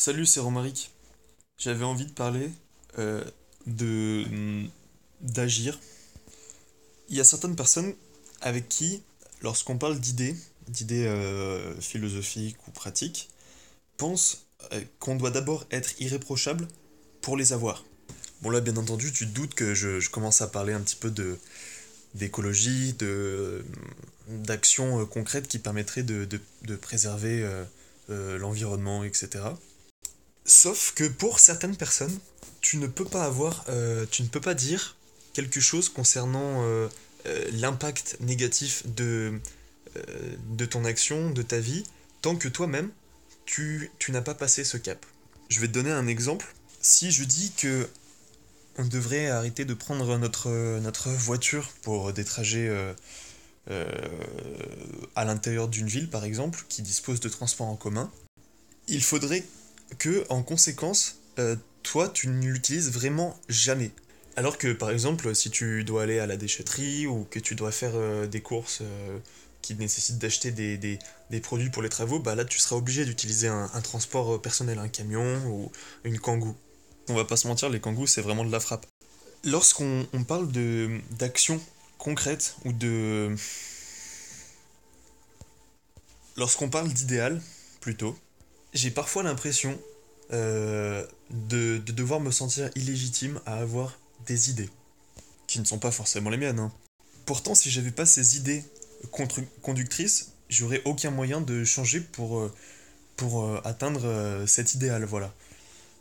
Salut, c'est Romaric. J'avais envie de parler de d'agir. Il y a certaines personnes avec qui, lorsqu'on parle d'idées philosophiques ou pratiques, pensent qu'on doit d'abord être irréprochable pour les avoir. Bon là, bien entendu, tu te doutes que je commence à parler un petit peu d'écologie, d'actions concrètes qui permettraient de préserver l'environnement, etc. Sauf que pour certaines personnes, tu ne peux pas dire quelque chose concernant l'impact négatif de ton action, de ta vie, tant que toi-même, tu n'as pas passé ce cap. Je vais te donner un exemple. Si je dis que on devrait arrêter de prendre notre voiture pour des trajets euh, à l'intérieur d'une ville, par exemple, qui dispose de transports en commun, il faudrait que, en conséquence, toi, tu ne l'utilises vraiment jamais. Alors que, par exemple, si tu dois aller à la déchetterie ou que tu dois faire des courses qui nécessitent d'acheter des produits pour les travaux, bah là, tu seras obligé d'utiliser un transport personnel, un camion ou une kangou. On va pas se mentir, les kangous, c'est vraiment de la frappe. Lorsqu'on parle d'actions concrètes ou de... Lorsqu'on parle d'idéal, plutôt, j'ai parfois l'impression de devoir me sentir illégitime à avoir des idées, qui ne sont pas forcément les miennes, hein. Pourtant, si j'avais pas ces idées conductrices, j'aurais aucun moyen de changer pour atteindre cet idéal, voilà.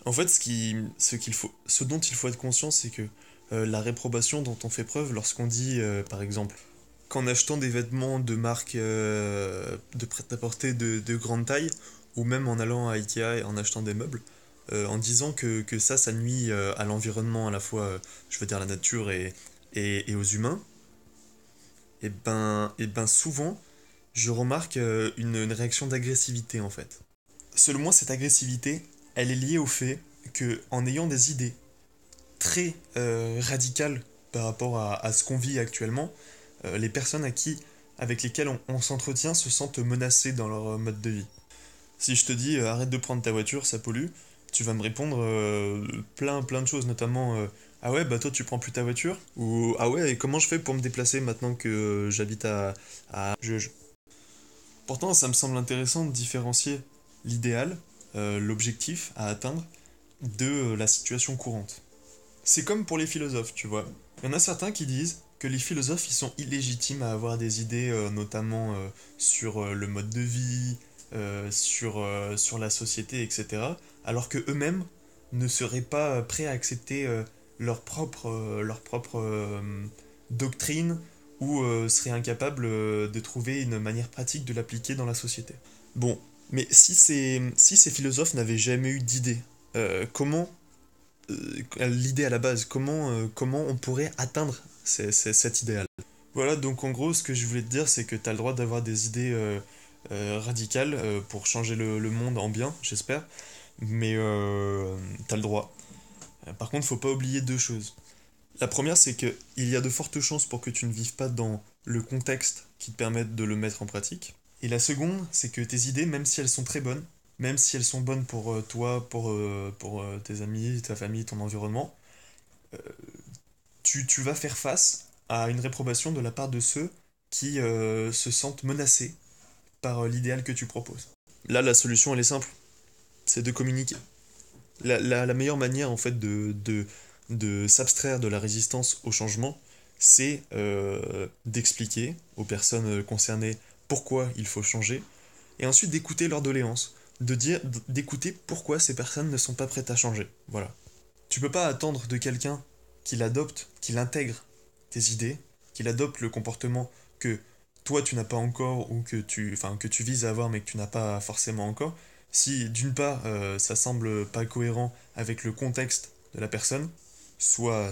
En fait, ce dont il faut être conscient, c'est que la réprobation dont on fait preuve lorsqu'on dit, par exemple, qu'en achetant des vêtements de marque de prêt-à-porter de grande taille, ou même en allant à Ikea et en achetant des meubles, en disant que ça nuit à l'environnement, à la fois, je veux dire, à la nature et aux humains, et ben souvent, je remarque une réaction d'agressivité en fait. Selon moi, cette agressivité, elle est liée au fait que en ayant des idées très radicales par rapport à ce qu'on vit actuellement, les personnes avec lesquelles on s'entretient se sentent menacées dans leur mode de vie. Si je te dis arrête de prendre ta voiture, ça pollue, tu vas me répondre plein de choses, notamment ah ouais, bah toi tu prends plus ta voiture, ou ah ouais, et comment je fais pour me déplacer maintenant que j'habite à Pourtant, ça me semble intéressant de différencier l'idéal, l'objectif à atteindre, de la situation courante. C'est comme pour les philosophes, tu vois. Il y en a certains qui disent que les philosophes ils sont illégitimes à avoir des idées notamment sur le mode de vie, sur la société, etc. Alors que eux-mêmes ne seraient pas prêts à accepter leur propre doctrine ou seraient incapables de trouver une manière pratique de l'appliquer dans la société. Bon, mais si ces philosophes n'avaient jamais eu d'idée, comment l'idée à la base, comment on pourrait atteindre cet idéal. Voilà, donc en gros, ce que je voulais te dire, c'est que tu as le droit d'avoir des idées radicales pour changer le monde en bien, j'espère, mais tu as le droit. Par contre, faut pas oublier deux choses. La première, c'est que il y a de fortes chances pour que tu ne vives pas dans le contexte qui te permette de le mettre en pratique. Et la seconde, c'est que tes idées, même si elles sont très bonnes, même si elles sont bonnes pour toi, pour tes amis, ta famille, ton environnement, euh, tu vas faire face à une réprobation de la part de ceux qui se sentent menacés par l'idéal que tu proposes. Là, la solution, elle est simple, c'est de communiquer. La meilleure manière, en fait, de s'abstraire de la résistance au changement, c'est d'expliquer aux personnes concernées pourquoi il faut changer, et ensuite d'écouter leurs doléances, d'écouter pourquoi ces personnes ne sont pas prêtes à changer. Voilà. Tu peux pas attendre de quelqu'un qu'il adopte, qu'il intègre tes idées, qu'il adopte le comportement que toi tu n'as pas encore ou que tu vises à avoir mais que tu n'as pas forcément encore. Si d'une part ça semble pas cohérent avec le contexte de la personne, soit